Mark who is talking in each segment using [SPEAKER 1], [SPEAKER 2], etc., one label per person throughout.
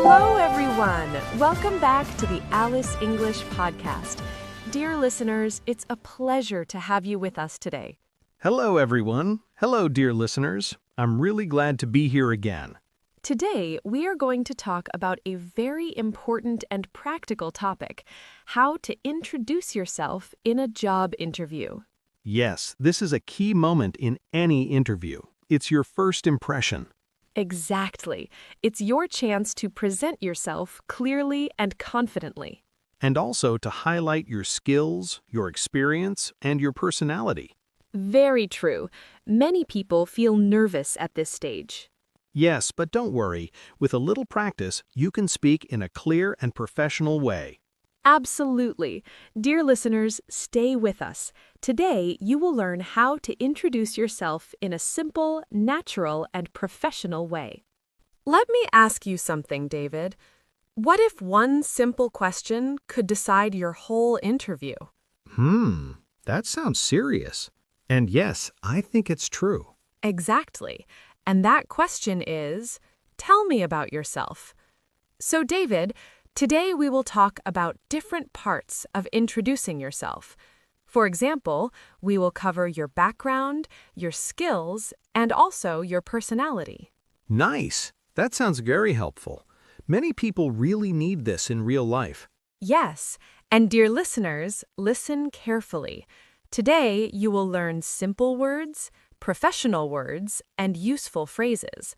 [SPEAKER 1] Hello, everyone. Welcome back to the Alice English Podcast. Dear listeners, it's a pleasure to have you with us today.
[SPEAKER 2] Hello, everyone. Hello, dear listeners. I'm really glad to be here again.
[SPEAKER 1] Today, we are going to talk about a very important and practical topic, how to introduce yourself in a job interview.
[SPEAKER 2] Yes, this is a key moment in any interview. It's your first impression.
[SPEAKER 1] Exactly. It's your chance to present yourself clearly and confidently.
[SPEAKER 2] And also to highlight your skills, your experience, and your personality.
[SPEAKER 1] Very true. Many people feel nervous at this stage.
[SPEAKER 2] Yes, but don't worry. With a little practice, you can speak in a clear and professional way.
[SPEAKER 1] Absolutely. Dear listeners, stay with us. Today, you will learn how to introduce yourself in a simple, natural, and professional way. Let me ask you something, David. What if one simple question could decide your whole interview?
[SPEAKER 2] That sounds serious. And yes, I think it's true.
[SPEAKER 1] Exactly. And that question is, tell me about yourself. So, David, today we will talk about different parts of introducing yourself. For example, we will cover your background, your skills, and also your personality.
[SPEAKER 2] Nice. That sounds very helpful. Many people really need this in real life.
[SPEAKER 1] Yes, and dear listeners, listen carefully. Today you will learn simple words, professional words, and useful phrases.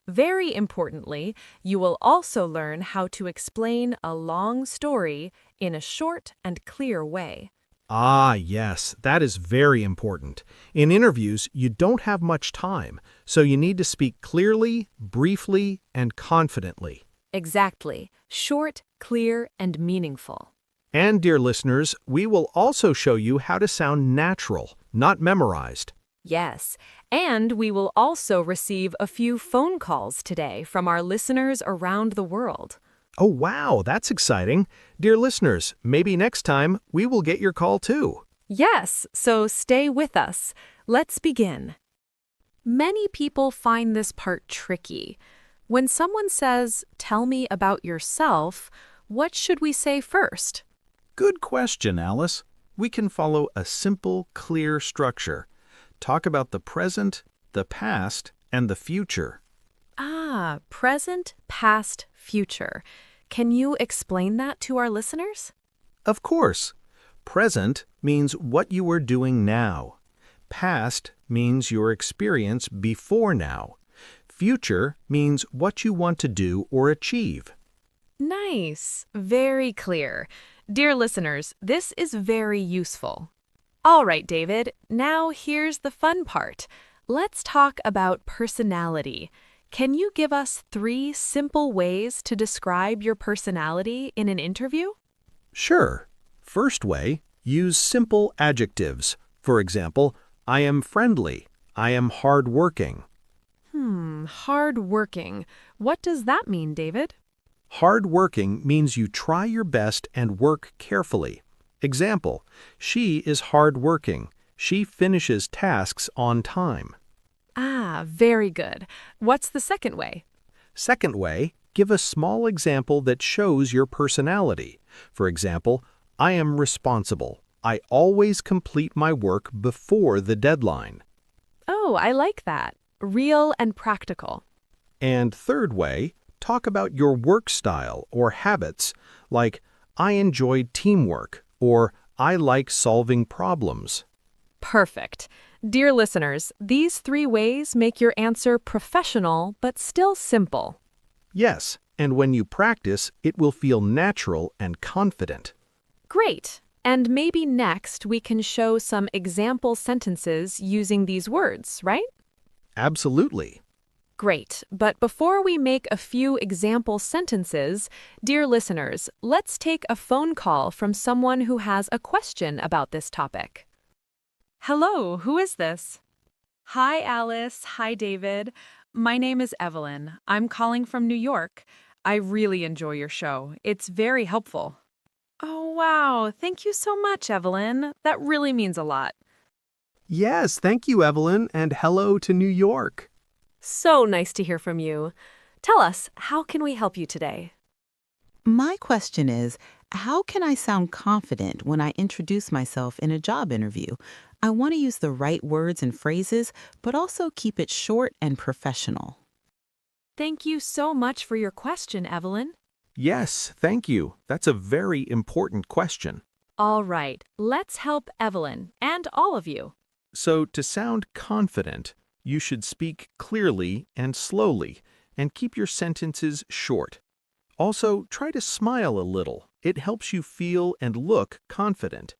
[SPEAKER 1] Very importantly, you will also learn how to explain a long story in a short and clear way.
[SPEAKER 2] Ah, yes, that is very important. In interviews, you don't have much time, so you need to speak clearly, briefly, and confidently.
[SPEAKER 1] Exactly. Short, clear, and meaningful.
[SPEAKER 2] And, dear listeners, we will also show you how to sound natural, not memorized.
[SPEAKER 1] Yes, and we will also receive a few phone calls today from our listeners around the world.
[SPEAKER 2] Oh, wow, that's exciting. Dear listeners, maybe next time we will get your call too.
[SPEAKER 1] Yes, so stay with us. Let's begin. Many people find this part tricky. When someone says, "Tell me about yourself," what should we say first?
[SPEAKER 2] Good question, Alice. We can follow a simple, clear structure. Talk about the present, the past, and the future.
[SPEAKER 1] Ah, present, past, future. Can you explain that to our listeners?
[SPEAKER 2] Of course. Present means what you are doing now. Past means your experience before now. Future means what you want to do or achieve.
[SPEAKER 1] Nice. Very clear. Dear listeners, this is very useful. All right, David, now here's the fun part. Let's talk about personality. Can you give us 3 simple ways to describe your personality in an interview?
[SPEAKER 2] Sure. First way, use simple adjectives. For example, I am friendly. I am hardworking.
[SPEAKER 1] Hardworking. What does that mean, David?
[SPEAKER 2] Hardworking means you try your best and work carefully. Example, she is hardworking. She finishes tasks on time.
[SPEAKER 1] Ah, very good. What's the second way?
[SPEAKER 2] Second way, give a small example that shows your personality. For example, I am responsible. I always complete my work before the deadline.
[SPEAKER 1] Oh, I like that. Real and practical.
[SPEAKER 2] And third way, talk about your work style or habits, like I enjoy teamwork or I like solving problems.
[SPEAKER 1] Perfect. Dear listeners, these 3 ways make your answer professional but still simple.
[SPEAKER 2] Yes, and when you practice, it will feel natural and confident.
[SPEAKER 1] Great. And maybe next we can show some example sentences using these words, right?
[SPEAKER 2] Absolutely.
[SPEAKER 1] Great. But before we make a few example sentences, dear listeners, let's take a phone call from someone who has a question about this topic. Hello, who is this? Hi, Alice. Hi, David. My name is Evelyn. I'm calling from New York. I really enjoy your show. It's very helpful. Oh, wow. Thank you so much, Evelyn. That really means a lot.
[SPEAKER 2] Yes, thank you, Evelyn, and hello to New York.
[SPEAKER 1] So nice to hear from you. Tell us, how can we help you today?
[SPEAKER 3] My question is, how can I sound confident when I introduce myself in a job interview? I want to use the right words and phrases, but also keep it short and professional.
[SPEAKER 1] Thank you so much for your question, Evelyn.
[SPEAKER 2] Yes, thank you. That's a very important question.
[SPEAKER 1] All right, let's help Evelyn and all of you.
[SPEAKER 2] So, to sound confident, you should speak clearly and slowly, and keep your sentences short. Also, try to smile a little. It helps you feel and look confident.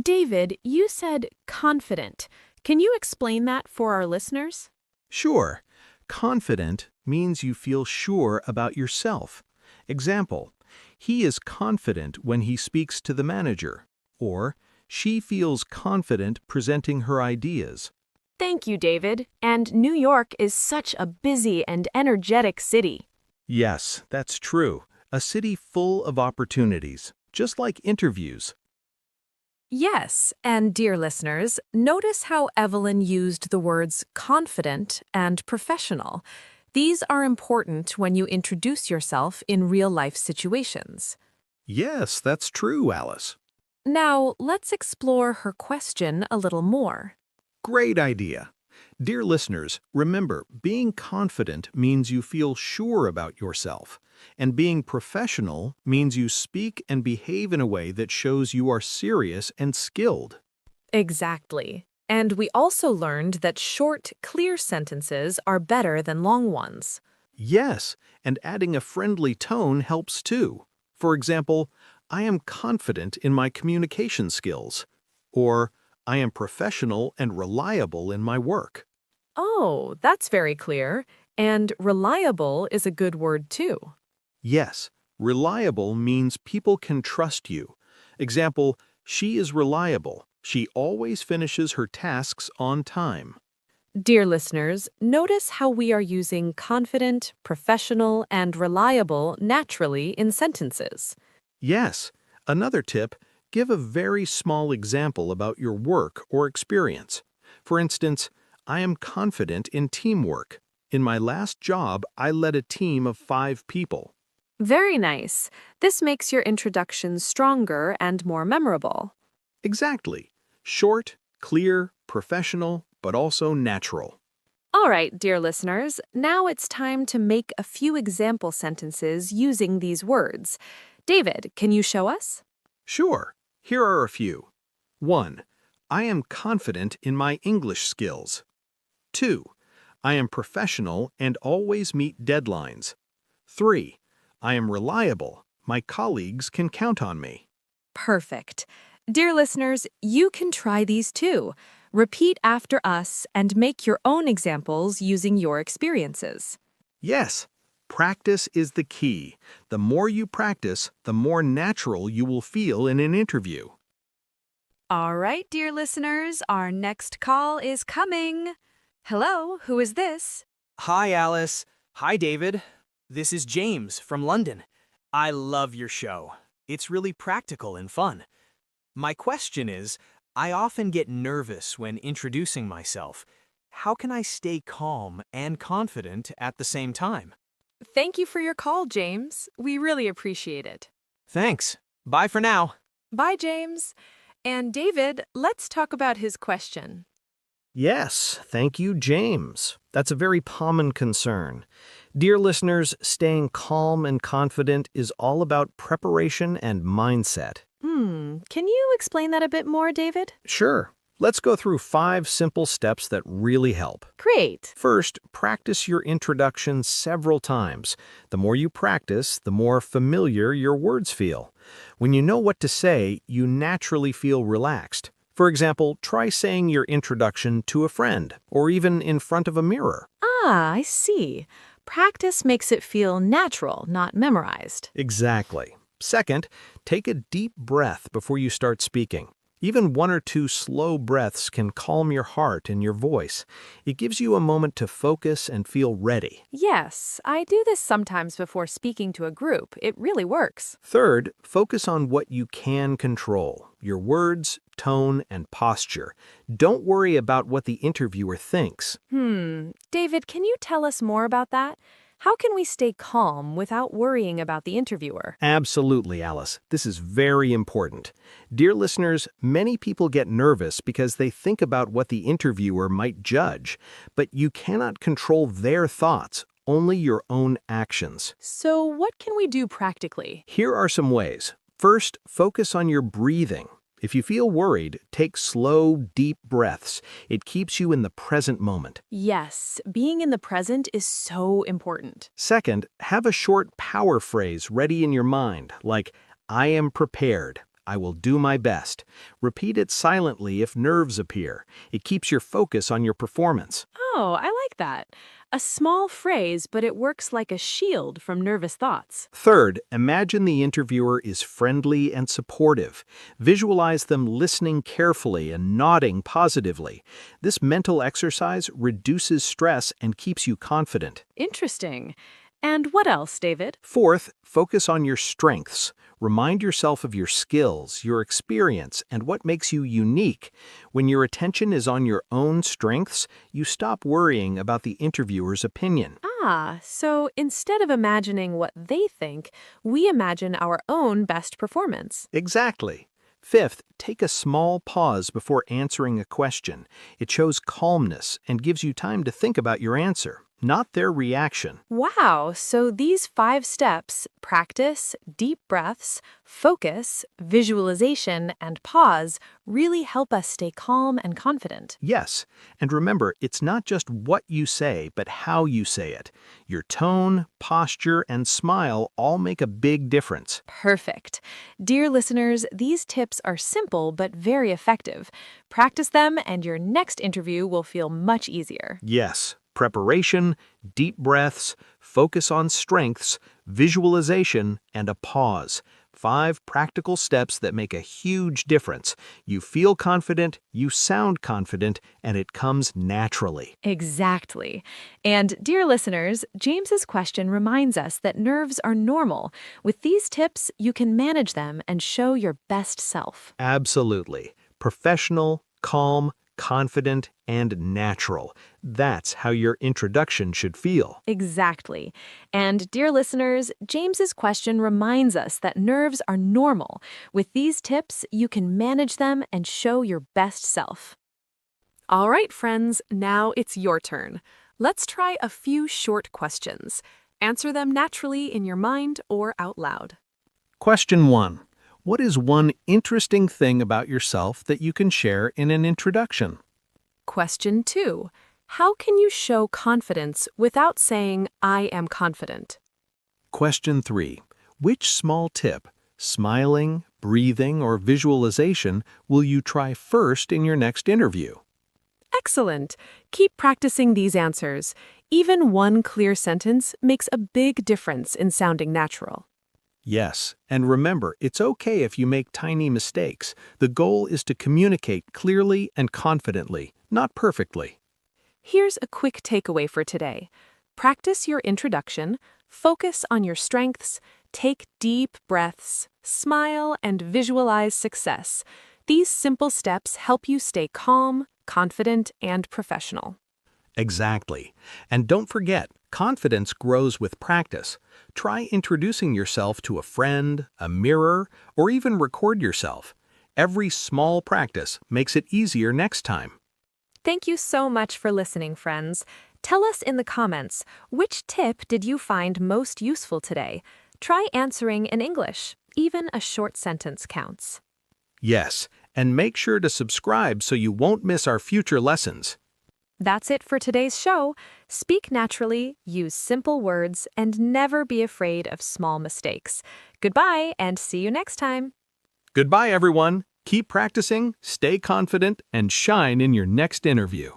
[SPEAKER 1] David, you said confident. Can you explain that for our listeners?
[SPEAKER 2] Sure, confident means you feel sure about yourself. Example, he is confident when he speaks to the manager, or she feels confident presenting her ideas.
[SPEAKER 1] Thank you, David. And New York is such a busy and energetic city.
[SPEAKER 2] Yes, that's true. A city full of opportunities, just like interviews.
[SPEAKER 1] Yes, and dear listeners, notice how Evelyn used the words confident and professional. These are important when you introduce yourself in real-life situations.
[SPEAKER 2] Yes, that's true, Alice.
[SPEAKER 1] Now, let's explore her question a little more.
[SPEAKER 2] Great idea. Dear listeners, remember, being confident means you feel sure about yourself, and being professional means you speak and behave in a way that shows you are serious and skilled.
[SPEAKER 1] Exactly. And we also learned that short, clear sentences are better than long ones.
[SPEAKER 2] Yes, and adding a friendly tone helps too. For example, I am confident in my communication skills, or I am professional and reliable in my work.
[SPEAKER 1] Oh, that's very clear. And reliable is a good word too.
[SPEAKER 2] Yes, reliable means people can trust you. Example, she is reliable. She always finishes her tasks on time.
[SPEAKER 1] Dear listeners, notice how we are using confident, professional, and reliable naturally in sentences.
[SPEAKER 2] Yes, another tip, give a very small example about your work or experience. For instance, I am confident in teamwork. In my last job, I led a team of 5 people.
[SPEAKER 1] Very nice. This makes your introduction stronger and more memorable.
[SPEAKER 2] Exactly. Short, clear, professional, but also natural.
[SPEAKER 1] All right, dear listeners, now it's time to make a few example sentences using these words. David, can you show us?
[SPEAKER 2] Sure, here are a few. 1. I am confident in my English skills. 2. I am professional and always meet deadlines. 3. I am reliable. My colleagues can count on me.
[SPEAKER 1] Perfect. Dear listeners, you can try these too. Repeat after us and make your own examples using your experiences.
[SPEAKER 2] Yes, practice is the key. The more you practice, the more natural you will feel in an interview.
[SPEAKER 1] All right, dear listeners, our next call is coming. Hello, who is this?
[SPEAKER 4] Hi, Alice. Hi, David. This is James from London. I love your show. It's really practical and fun. My question is, I often get nervous when introducing myself. How can I stay calm and confident at the same time?
[SPEAKER 1] Thank you for your call, James. We really appreciate it.
[SPEAKER 4] Thanks. Bye for now.
[SPEAKER 1] Bye, James. And David, let's talk about his question.
[SPEAKER 2] Yes, thank you, James. That's a very common concern. Dear listeners, staying calm and confident is all about preparation and mindset.
[SPEAKER 1] Can you explain that a bit more, David?
[SPEAKER 2] Sure. Let's go through 5 simple steps that really help.
[SPEAKER 1] Great.
[SPEAKER 2] First, practice your introduction several times. The more you practice, the more familiar your words feel. When you know what to say, you naturally feel relaxed. For example, try saying your introduction to a friend, or even in front of a mirror.
[SPEAKER 1] Ah, I see. Practice makes it feel natural, not memorized.
[SPEAKER 2] Exactly. Second, take a deep breath before you start speaking. Even 1 or 2 slow breaths can calm your heart and your voice. It gives you a moment to focus and feel ready.
[SPEAKER 1] Yes, I do this sometimes before speaking to a group. It really works.
[SPEAKER 2] Third, focus on what you can control, your words, tone, and posture. Don't worry about what the interviewer thinks.
[SPEAKER 1] David, can you tell us more about that? How can we stay calm without worrying about the interviewer?
[SPEAKER 2] Absolutely, Alice. This is very important. Dear listeners, many people get nervous because they think about what the interviewer might judge, but you cannot control their thoughts, only your own actions.
[SPEAKER 1] So, what can we do practically?
[SPEAKER 2] Here are some ways. First, focus on your breathing. If you feel worried, take slow, deep breaths. It keeps you in the present moment.
[SPEAKER 1] Yes, being in the present is so important.
[SPEAKER 2] Second, have a short power phrase ready in your mind, like, I am prepared. I will do my best. Repeat it silently if nerves appear. It keeps your focus on your performance.
[SPEAKER 1] Oh, I like that. A small phrase, but it works like a shield from nervous thoughts.
[SPEAKER 2] Third, imagine the interviewer is friendly and supportive. Visualize them listening carefully and nodding positively. This mental exercise reduces stress and keeps you confident.
[SPEAKER 1] Interesting. And what else, David?
[SPEAKER 2] Fourth, focus on your strengths. Remind yourself of your skills, your experience, and what makes you unique. When your attention is on your own strengths, you stop worrying about the interviewer's opinion.
[SPEAKER 1] So instead of imagining what they think, we imagine our own best performance.
[SPEAKER 2] Exactly. Fifth, take a small pause before answering a question. It shows calmness and gives you time to think about your answer, not their reaction.
[SPEAKER 1] Wow, so these 5 steps, practice, deep breaths, focus, visualization, and pause, really help us stay calm and confident.
[SPEAKER 2] Yes, and remember, it's not just what you say, but how you say it. Your tone, posture, and smile all make a big difference.
[SPEAKER 1] Perfect. Dear listeners, these tips are simple but very effective. Practice them and your next interview will feel much easier.
[SPEAKER 2] Yes. Preparation, deep breaths, focus on strengths, visualization, and a pause. 5 practical steps that make a huge difference. You feel confident, you sound confident, and it comes naturally.
[SPEAKER 1] Exactly. And dear listeners, James's question reminds us that nerves are normal. With these tips, you can manage them and show your best self.
[SPEAKER 2] Absolutely. Professional, calm, confident, and natural. That's how your introduction should feel.
[SPEAKER 1] Exactly. And dear listeners, James's question reminds us that nerves are normal. With these tips, you can manage them and show your best self. All right, friends, now it's your turn. Let's try a few short questions. Answer them naturally in your mind or out loud.
[SPEAKER 2] Question 1. What is one interesting thing about yourself that you can share in an introduction?
[SPEAKER 1] Question 2. How can you show confidence without saying, I am confident?
[SPEAKER 2] Question 3. Which small tip, smiling, breathing, or visualization, will you try first in your next interview?
[SPEAKER 1] Excellent. Keep practicing these answers. Even one clear sentence makes a big difference in sounding natural.
[SPEAKER 2] Yes, and remember, it's okay if you make tiny mistakes. The goal is to communicate clearly and confidently, not perfectly.
[SPEAKER 1] Here's a quick takeaway for today. Practice your introduction, focus on your strengths, take deep breaths, smile, and visualize success. These simple steps help you stay calm, confident, and professional.
[SPEAKER 2] Exactly. And don't forget, confidence grows with practice. Try introducing yourself to a friend, a mirror, or even record yourself. Every small practice makes it easier next time.
[SPEAKER 1] Thank you so much for listening, friends. Tell us in the comments, which tip did you find most useful today? Try answering in English. Even a short sentence counts.
[SPEAKER 2] Yes, and make sure to subscribe so you won't miss our future lessons.
[SPEAKER 1] That's it for today's show. Speak naturally, use simple words, and never be afraid of small mistakes. Goodbye, and see you next time.
[SPEAKER 2] Goodbye, everyone. Keep practicing, stay confident, and shine in your next interview.